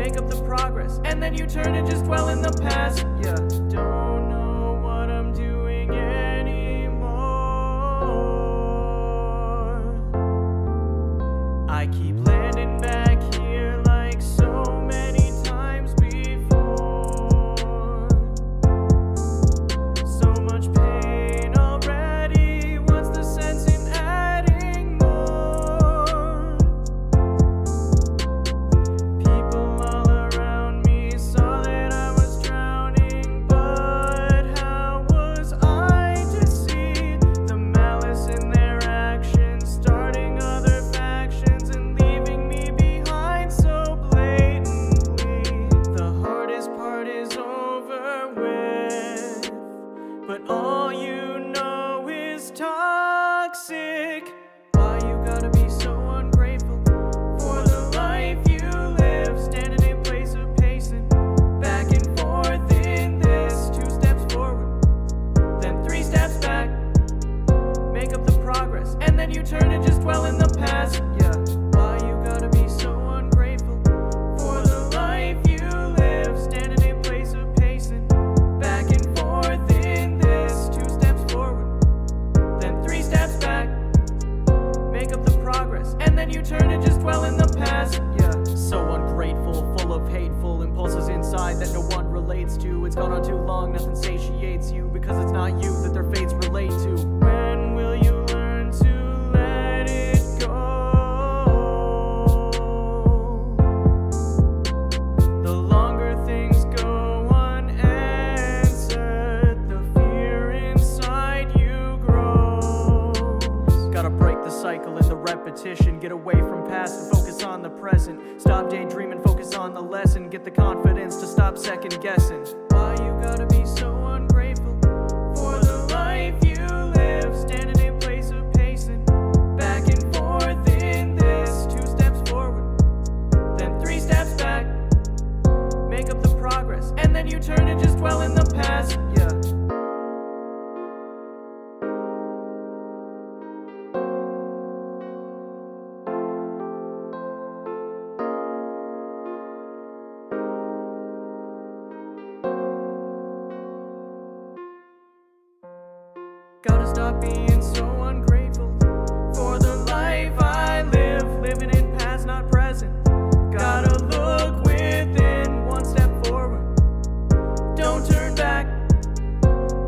make up the progress, and then you turn and just dwell in the past. Yeah, don't know what I'm doing anymore. I keep landing back here like so many times before. So much pain already, what's the sense in adding more? People all around me saw that I was drowning, but how was I to see the malice in their actions, starting other factions and leaving me behind so blatantly? The hardest part is over with, but all you know is toxic. Why you gotta be so ungrateful for the life you live? Standing in place of pacing back and forth in this. 2 steps forward, then 3 steps back. Make up the progress, and then you turn and just dwell in the past. Yeah, why you gotta be so ungrateful for the life you live? Standing in place of pacing back and forth in this. 2 steps forward, then 3 steps back. Make up the progress, and then you turn and just dwell in the past. Yeah, so ungrateful, full of hateful impulses inside that no one relates to. It's gone on too long, nothing satiates you, because it's not you that their fates relate to. When will you learn to let it go? The longer things go unanswered, the fear inside you grows. Gotta break the cycle and the repetition, get away from past and focus on the present. Stop daydreaming, focus on the lesson, get the confidence to stop second guessing. Why you gotta be so ungrateful for the life you live? Standing in place of pacing back and forth in this. 2 steps forward, then 3 steps back. Make up the progress, and then you turn and just dwell in the past. Yeah. Gotta stop being so ungrateful for the life I live. Living in past, not present. Gotta look within, 1 step forward. Don't turn back.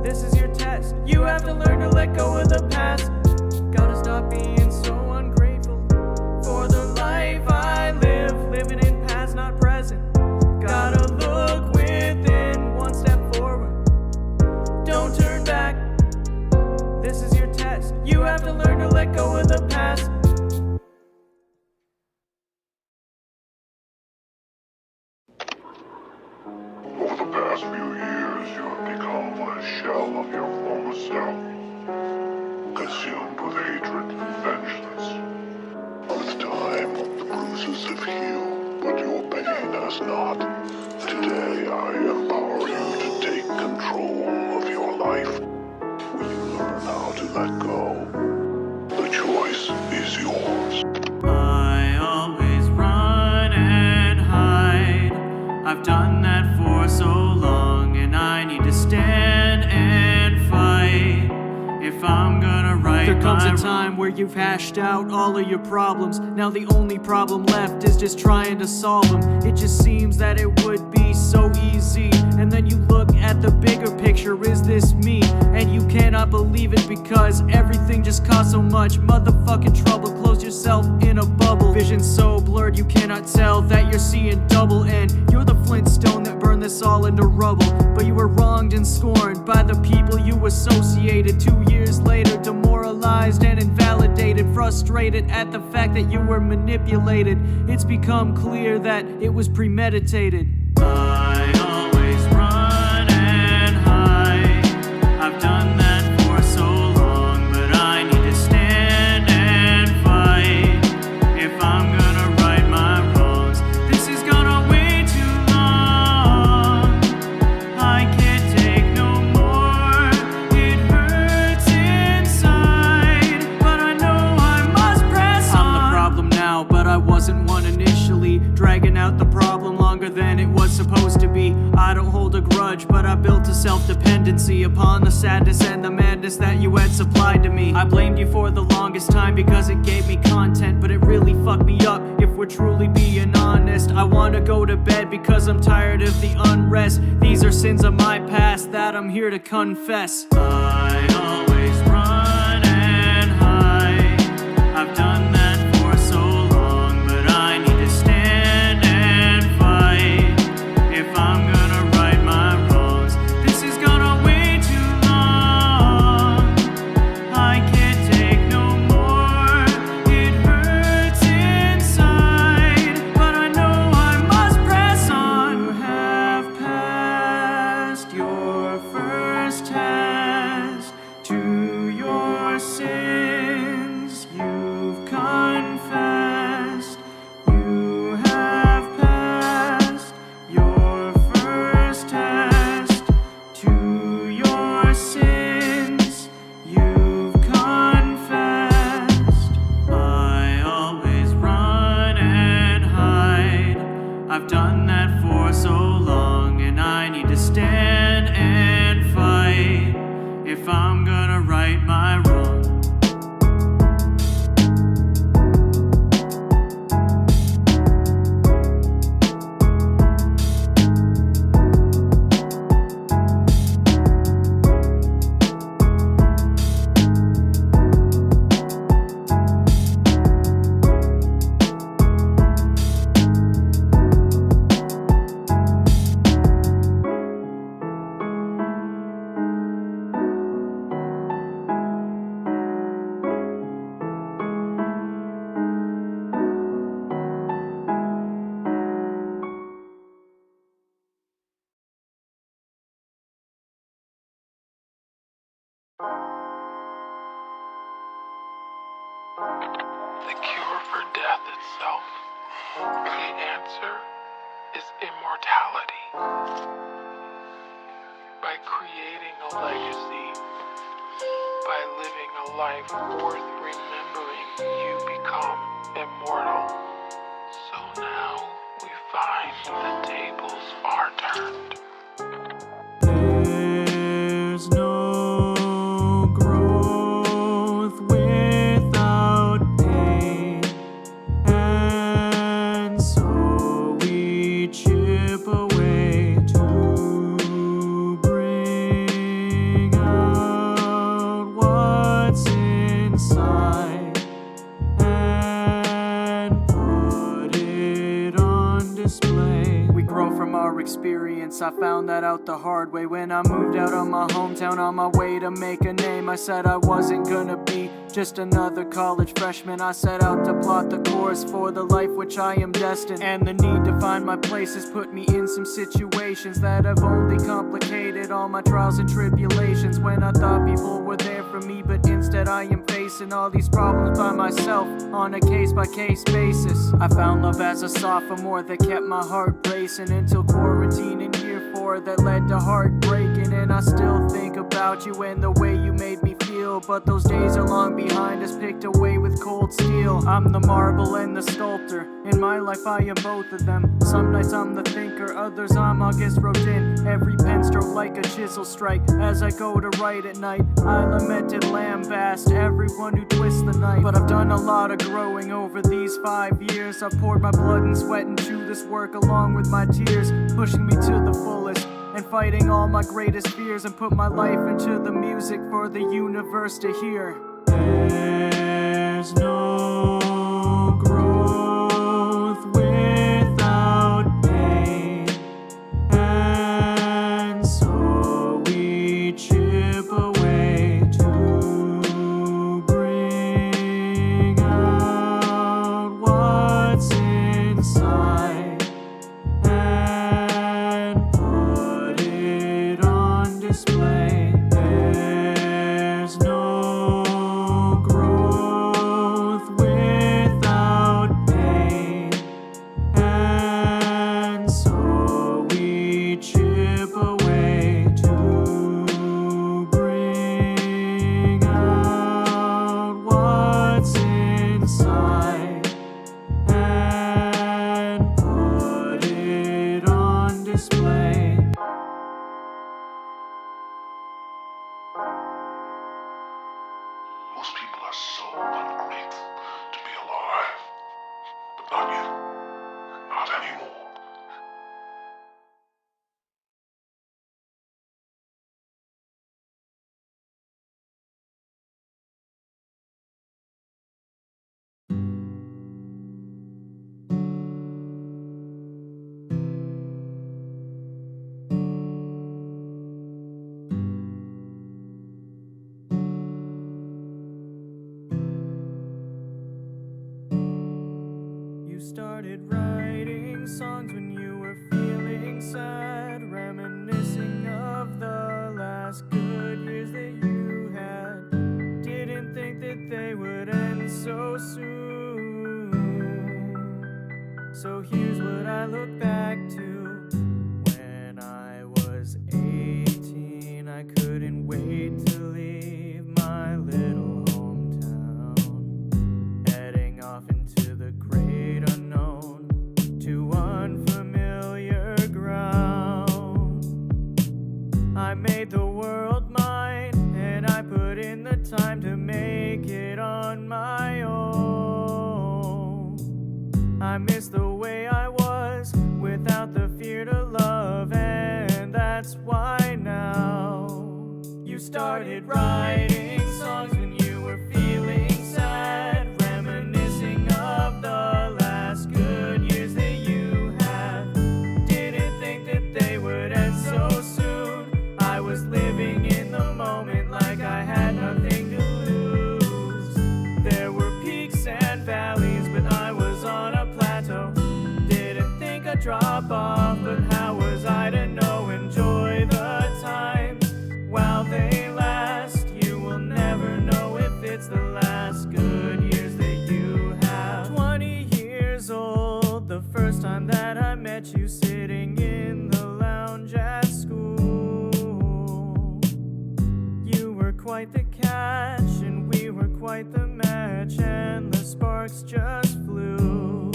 This is your test. You have to learn to let go of the past. Gotta stop being so ungrateful for the life I live. Living in past, not present. Gotta look within, 1 step forward. Don't turn back. This is your test. You have to learn to let go of the past. Over the past few years, you have become a shell of your former self, consumed with hatred and vengeance. With time, the bruises have healed, but your pain has not. Today, I empower you to take control of your life. Will you learn how to let go? The choice is yours. I always run and hide. I've done that for so long, and I need to stand and fight if I'm gonna right. There comes a time where you've hashed out all of your problems. Now the only problem left is just trying to solve them. It just seems that it would be so easy, and then you look at the bigger picture. Is this me? And you cannot believe it, because everything just caused so much motherfucking trouble. Close yourself in a bubble. Vision so blurred you cannot tell that you're seeing double, and you're the Flintstone that burned this all into rubble. But you were wronged and scorned by the people you associated. 2 years later, demoralized and invalidated, frustrated at the fact that you were manipulated. It's become clear that it was premeditated. I always run and hide. I've done that for so long, but I need to stand and fight if I'm gonna right my wrongs. This has gone on way too long. I can't take no more. It hurts inside, but I know I must press on. I'm the problem now, but I wasn't one initially. Dragging out the problem longer than it was supposed to be. I don't hold a grudge, but I built a self-dependency upon the sadness and the madness that you had supplied to me. I blamed you for the longest time because it gave me content, but it really fucked me up if we're truly being honest. I wanna go to bed because I'm tired of the unrest. These are sins of my past that I'm here to confess. I always run and hide. I've done that for so long, but I need to stand and fight. If I'm gonna right my wrongs, this is gonna wait too long. I can't take no more, it hurts inside, but I know I must press on. You have passed your first test to your sins. You've confessed. You have passed your first test to your sins. You've confessed. I always run and hide. I've done that for so long, and I need to stand and fight if I'm gonna right my wrongs. The cure for death itself, the answer is immortality. By creating a legacy, by living a life worth remembering, you become immortal. So now we find the tables are turned. There's no growth without pain, and so we chip away to bring out what's inside and put it on display. We grow from our experience. I found that out the hard way when I moved out of my hometown on my way to make a name. I said I wasn't gonna be just another college freshman. I set out to plot the course for the life which I am destined, and the need to find my place has put me in some situations that have only complicated all my trials and tribulations. When I thought people were there for me, but instead I am facing all these problems by myself on a case-by-case basis. I found love as a sophomore that kept my heart racing until quarantine in year 4 that led to heartbreaking. And I still think about you and the way you made me feel, but those days are long behind us, picked away with cold steel. I'm the marble and the sculptor. In my life I am both of them. Some nights I'm the thinker, others I'm August Rodin. Every pen stroke like a chisel strike. As I go to write at night, I lament and lambast everyone who twists the knife. But I've done a lot of growing over these 5 years. I've poured my blood and sweat into this work along with my tears, pushing me to the fullest and fighting all my greatest fears, and put my life into the music for the universe to hear. There's no growth without pain, and so we chip away to bring out what's inside and put it on display. There's no growth without started writing songs when you were feeling sad, reminiscing of the last good years that you had. Didn't think that they would end so soon. So here's what I look back to. When I was 18, I couldn't wait to leave my little hometown, heading off into the great unknown, to unfamiliar ground. I made the world mine, and I put in the time to make it on my own. I miss the way I was, without the fear to love, and that's why now you started writing songs when you were feeling sad, reminiscing of the last good years that you had. Didn't think that they would end so soon. I was living in the moment like I had nothing to lose. There were peaks and valleys, but I was on a plateau. Didn't think I'd drop off, but how was I to know? Enjoy the time while they last. You will never know if it's the last good years that you have. 20 years old, the first time that I met you, sitting in the lounge at school. You were quite the catch, and we were quite the match, and the sparks just flew.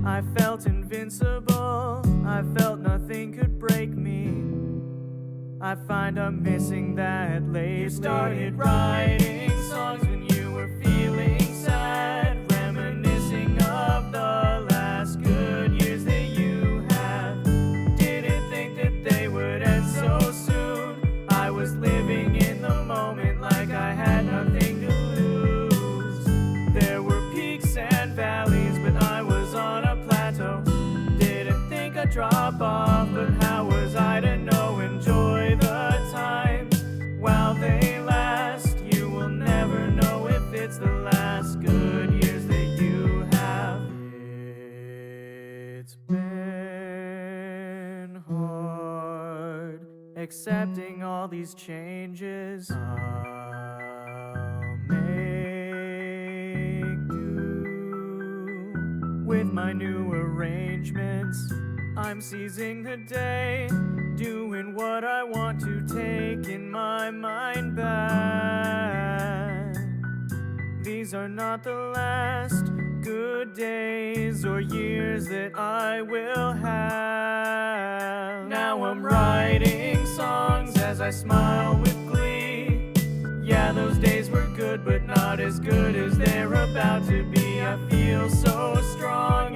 I felt invincible, I felt nothing could break me. I find I'm missing that lately. You started writing songs when you were feeling sad, reminiscing of the last good years that you had. Didn't think that they would end so soon. I was living in the moment like I had nothing to lose. There were peaks and valleys, but I was on a plateau. Didn't think I'd drop off, but how was I to know? Enjoy the time while they last. You will never know if it's the last good years that you have. It's been hard accepting all these changes. I'll make do with my new arrangements. I'm seizing the day, doing what I want to, taking my mind back. These are not the last good days or years that I will have. Now I'm writing songs as I smile with glee. Yeah, those days were good, but not as good as they're about to be. I feel so strong